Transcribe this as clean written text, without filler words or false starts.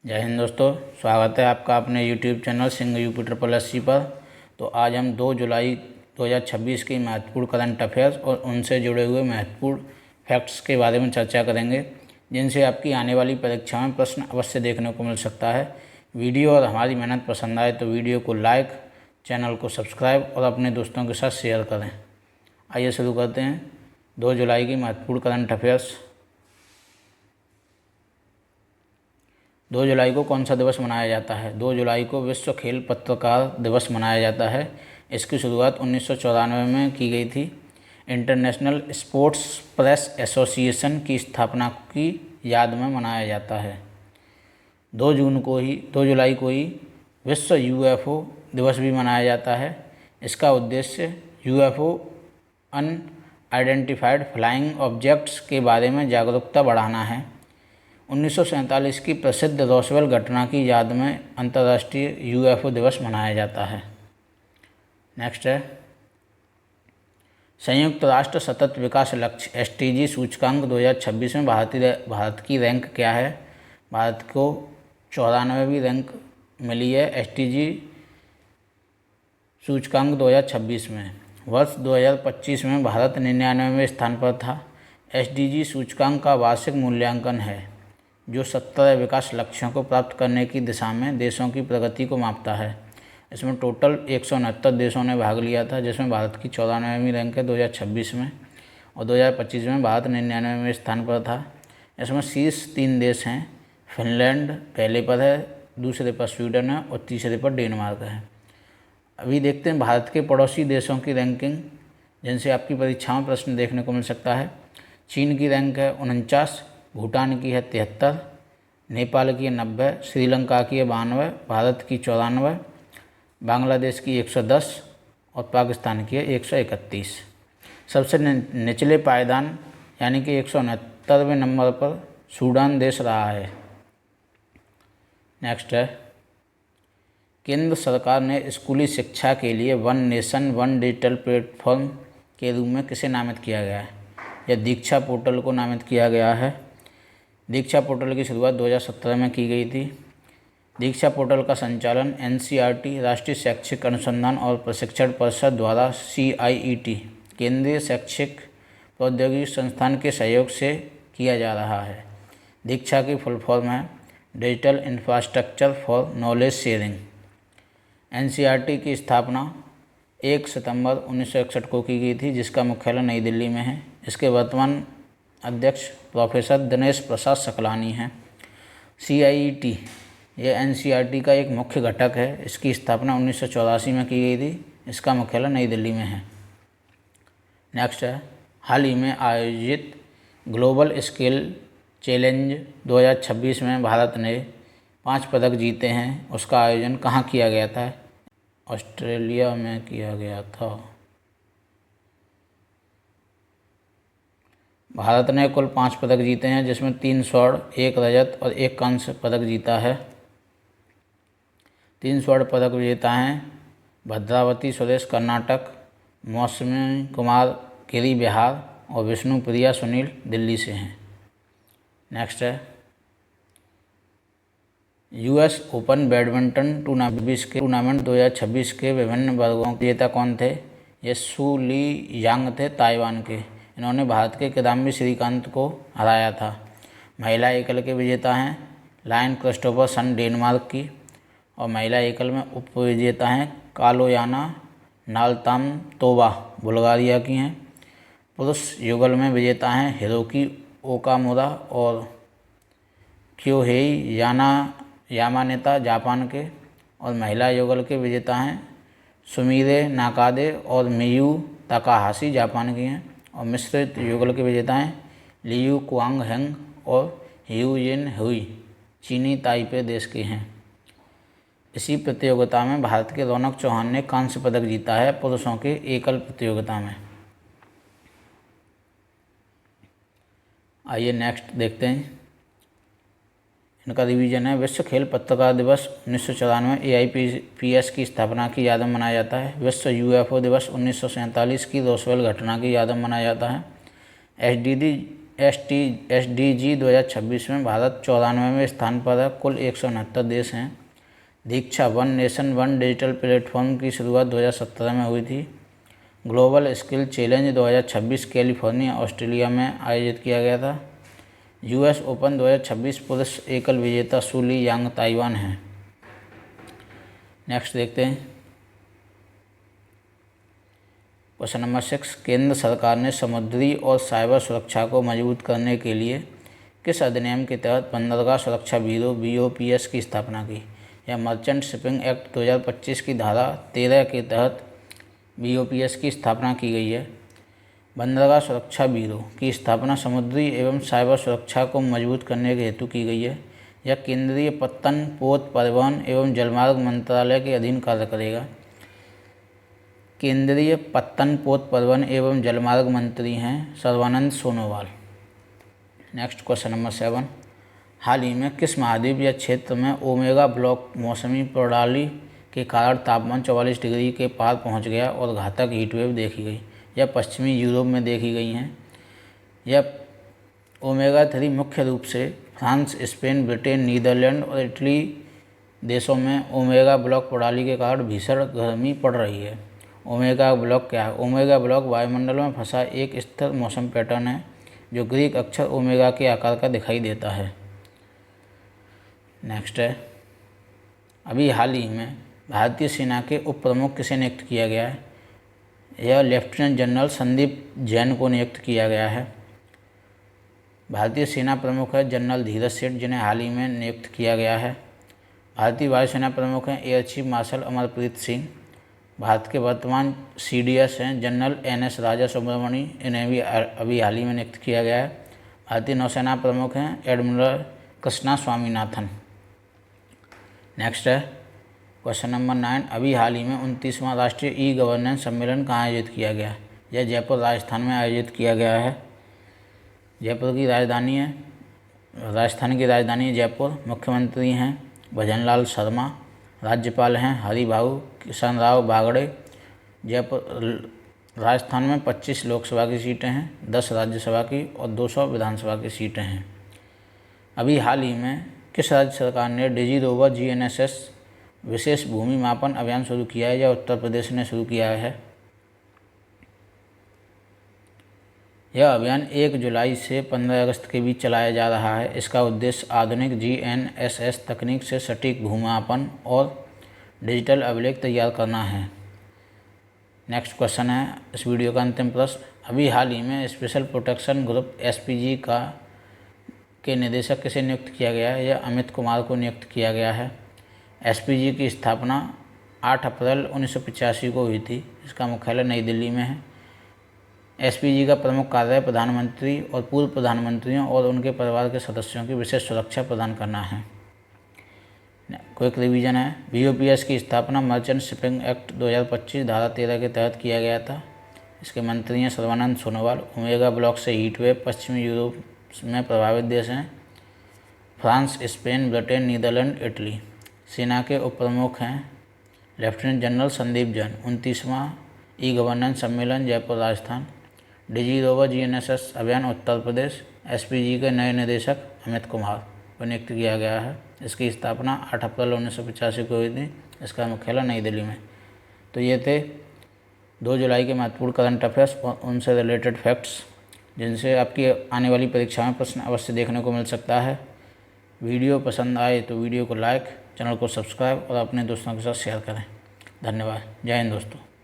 जय हिंद दोस्तों, स्वागत है आपका अपने YouTube channel Singh UP triple SC पर। तो आज हम 2 जुलाई 2026 की महत्वपूर्ण करंट अफेयर्स और उनसे जुड़े हुए महत्वपूर्ण फैक्ट्स के बारे में चर्चा करेंगे, जिनसे आपकी आने वाली परीक्षा में प्रश्न अवश्य देखने को मिल सकता है। वीडियो और हमारी मेहनत पसंद आए तो वीडियो को लाइक, चैनल को सब्सक्राइब और अपने दोस्तों के साथ शेयर करें। आइए शुरू करते हैं 2 जुलाई की महत्वपूर्ण करंट अफेयर्स। 2 जुलाई को कौन सा दिवस मनाया जाता है? 2 जुलाई को विश्व खेल पत्रकार दिवस मनाया जाता है। इसकी शुरुआत 1994 में की गई थी। इंटरनेशनल स्पोर्ट्स प्रेस एसोसिएशन की स्थापना की याद में मनाया जाता है। 2 जुलाई को ही विश्व यूएफओ दिवस भी मनाया जाता है। इसका उद्देश्य यूएफओ अनआइडेंटिफाइड फ्लाइंग ऑब्जेक्ट्स के बारे में जागरूकता बढ़ाना है। 1947 की प्रसिद्ध रोसवेल घटना की याद में अंतर्राष्ट्रीय यूएफओ दिवस मनाया जाता है। नेक्स्ट है संयुक्त राष्ट्र सतत विकास लक्ष्य एसडीजी सूचकांक 2026 में भारत की रैंक क्या है? भारत को 94वीं रैंक मिली है एसडीजी सूचकांक 2026 में। वर्ष 2025 में भारत 99वें स्थान पर था। एसडीजी सूचकांक का वार्षिक मूल्यांकन है जो 17 विकास लक्ष्यों को प्राप्त करने की दिशा में देशों की प्रगति को मापता है। इसमें टोटल 169 देशों ने भाग लिया था, जिसमें भारत की 94वीं रैंक है 2026 में, और 2025 में भारत 99वें स्थान पर था। इसमें शीर्ष 3 देश हैं। फिनलैंड पहले पर है, दूसरे पर स्वीडन है और तीसरे पर डेनमार्क है। अभी देखते हैं भारत के पड़ोसी देशों की रैंकिंग, जिनसे आपकी परीक्षा में प्रश्न देखने को मिल सकता है। चीन की रैंक है 49, भूटान की है 73, नेपाल की है 90, श्रीलंका की है 92, भारत की 94, बांग्लादेश की 110 और पाकिस्तान की है 131। सबसे निचले पायदान यानी कि 169वें नंबर पर सूडान देश रहा है। नेक्स्ट है केंद्र सरकार ने स्कूली शिक्षा के लिए one nation one digital platform के रूप में किसे नामित किया गया है? यह दीक्षा पोर्टल को नामित किया गया है। दीक्षा पोर्टल की शुरुआत 2017 में की गई थी। दीक्षा पोर्टल का संचालन एनसीईआरटी राष्ट्रीय शैक्षिक अनुसंधान और प्रशिक्षण परिषद द्वारा सीआईईटी केंद्रीय शैक्षिक प्रौद्योगिकी संस्थान के सहयोग से किया जा रहा है। दीक्षा की फुल फॉर्म है digital infrastructure for knowledge sharing. NCERT की स्थापना 1 सितंबर 1961 को की गई थी, जिसका मुख्यालय नई दिल्ली में है। इसके वर्तमान अध्यक्ष प्रोफेसर दिनेश प्रसाद सकलानी हैं। सीआईईटी यह एनसीईआरटी का एक मुख्य घटक है। इसकी स्थापना 1984 में की गई थी। इसका मुख्यालय नई दिल्ली में है। नेक्स्ट है हाल ही में आयोजित ग्लोबल स्किल चैलेंज 2026 में भारत ने 5 पदक जीते हैं। उसका आयोजन कहाँ किया गया था? ऑस्ट्रेलिया में किया गया था। भारत ने कुल 5 पदक जीते हैं, जिसमें 3 स्वर्ण, 1 रजत और 1 कांस्य पदक जीता है। 3 स्वर्ण पदक विजेता हैं भद्रावती सुरेश कर्नाटक, मौसमी कुमार गिरी बिहार और विष्णु प्रिया सुनील दिल्ली से हैं। नेक्स्ट है यूएस ओपन बैडमिंटन टूर्नामेंट 2026 के विभिन्न वर्गों के विजेता कौन थे? ये सू ली यांग थे, ताइवान के। इन्होंने भारत के किदाम्बी श्रीकांत को हराया था। महिला एकल के विजेता हैं लायन क्रिस्टोफर सन डेनमार्क की, और महिला एकल में उप विजेता हैं कालोयाना नालतामतोवा बुल्गारिया की हैं। पुरुष युगल में विजेता हैं हिरोकी ओकामुरा और क्योहेई यामानेता जापान के, और महिला युगल के विजेता हैं सुमिरे नाकादे और मियू ताकाहाशी जापान की हैं, और मिश्रित युगल के विजेता हैं लियू क्वांग हेंग और ह्यू जिन हुई चीनी ताइपे देश के हैं। इसी प्रतियोगिता में भारत के रौनक चौहान ने कांस्य पदक जीता है पुरुषों के एकल प्रतियोगिता में। आइए नेक्स्ट देखते हैं, इनका रिवीजन है। विश्व खेल पत्रकार दिवस 1994 एआईपीएस की स्थापना की याद में मनाया जाता है। विश्व यूएफओ दिवस 1947 की रोसवेल घटना की याद में मनाया जाता है। SDG 2026 में भारत 94वें स्थान पर है। कुल 169 देश हैं। Diksha one nation one digital platform की शुरुआत 2017 में हुई थी। Global skill challenge 2026 California Australia में आयोजित किया गया था। US ओपन 2026 पुरुष एकल विजेता सू ली यांग ताइवान है। नेक्स्ट देखते हैं क्वेश्चन नंबर 6। केंद्र सरकार ने समुद्री और साइबर सुरक्षा को मजबूत करने के लिए किस अधिनियम के तहत बंदरगाह सुरक्षा ब्यूरो BOPS की स्थापना की? यह मर्चेंट शिपिंग एक्ट 2025 की धारा 13 के तहत BOPS की स्थापना की गई है। बंदरगाह सुरक्षा ब्यूरो की स्थापना समुद्री एवं साइबर सुरक्षा को मजबूत करने के हेतु की गई है। यह केंद्रीय पत्तन, पोत, परिवहन एवं जलमार्ग मंत्रालय के अधीन कार्य करेगा। केंद्रीय पत्तन, पोत, परिवहन एवं जलमार्ग मंत्री हैं Sarbananda Sonowal. Next question number 7। हाल ही में किस महाद्वीप या क्षेत्र में ओमेगा ब्लॉक मौसमी प्रणाली के कारण तापमान 44 डिग्री के पार पहुंच गया और घातक हीटवेव देखी गई? यह पश्चिमी यूरोप में देखी गई हैं। यह ओमेगा 3 मुख्य रूप से फ्रांस, स्पेन, ब्रिटेन, नीदरलैंड और इटली देशों में ओमेगा ब्लॉक प्रणाली के कारण भीषण गर्मी पड़ रही है। ओमेगा ब्लॉक क्या है? ओमेगा ब्लॉक वायुमंडल में फंसा एक स्थिर मौसम पैटर्न है जो ग्रीक अक्षर ओमेगा के आकार का दिखाई देता है। नेक्स्ट है, अभी हाल ही में भारतीय सेना के उप प्रमुख किसे नियुक्त किया गया है? यह लेफ्टिनेंट जनरल संदीप जैन को नियुक्त किया गया है। भारतीय सेना प्रमुख है जनरल धीरज सेठ, जिन्हें हाल ही में नियुक्त किया गया है। भारतीय वायुसेना प्रमुख हैं air chief marshal Amarpreet Singh. Bharat के वर्तमान CDS हैं जनरल NS राजा सुब्रमणी, इन्हें भी अभी हाल ही में नियुक्त किया गया है। भारतीय नौसेना प्रमुख हैं एडमिरल कृष्णा स्वामीनाथन। नेक्स्ट है क्वेश्चन नंबर 9। अभी हाल ही में 29वां राष्ट्रीय E-गवर्नेंस सम्मेलन कहाँ आयोजित किया गया? यह जयपुर राजस्थान में आयोजित किया गया है। जयपुर की राजधानी है, राजस्थान की राजधानी है जयपुर। मुख्यमंत्री हैं भजनलाल शर्मा, राज्यपाल हैं हरिभाऊ किशन राव बागड़े। जयपुर राजस्थान में 25 लोकसभा की सीटें हैं, 10 राज्यसभा की और 200 विधानसभा की सीटें हैं। अभी हाल ही में किस राज्य सरकार ने डिजी-रोवर GNSS विशेष भूमि मापन अभियान शुरू किया है? या उत्तर प्रदेश ने शुरू किया है। यह अभियान 1 जुलाई से 15 अगस्त के बीच चलाया जा रहा है। इसका उद्देश्य आधुनिक GNSS तकनीक से सटीक भूमापन और डिजिटल अभिलेख तैयार करना है। नेक्स्ट क्वेश्चन है इस वीडियो का अंतिम प्रश्न। अभी हाल ही में स्पेशल प्रोटेक्शन ग्रुप SPG के निदेशक किसे नियुक्त किया गया है? यह अमित कुमार को नियुक्त किया गया है। SPG की स्थापना 8 अप्रैल 1985 को हुई थी। इसका मुख्यालय नई दिल्ली में है। SPG का प्रमुख कार्य प्रधानमंत्री और पूर्व प्रधानमंत्रियों और उनके परिवार के सदस्यों की विशेष सुरक्षा प्रदान करना है। क्विक रिवीजन है, BOPS की स्थापना मर्चेंट शिपिंग एक्ट 2025 धारा 13 के तहत किया गया था। इसके मंत्री हैं सर्बानंद सोनोवाल। ओमेगा ब्लॉक से हीटवेव पश्चिमी यूरोप में प्रभावित देश हैं France, Spain, Britain, Netherlands, Italy. सेना के उप प्रमुख हैं लेफ्टिनेंट जनरल संदीप जैन। 29वां E-गवर्नेंस सम्मेलन जयपुर राजस्थान। डिजी-रोवर GNSS अभियान उत्तर प्रदेश। SPG के नए निदेशक अमित कुमार को नियुक्त किया गया है। इसकी स्थापना 8 अप्रैल 1985 को हुई थी। इसका मुख्यालय नई दिल्ली में। तो ये थे 2 जुलाई के महत्वपूर्ण करंट अफेयर्स और उनसे रिलेटेड फैक्ट्स, जिनसे आपकी आने वाली परीक्षा में प्रश्न अवश्य देखने को मिल सकता है। वीडियो पसंद आए तो वीडियो को लाइक, चैनल को सब्सक्राइब और अपने दोस्तों के साथ शेयर करें। धन्यवाद। जय हिंद दोस्तों।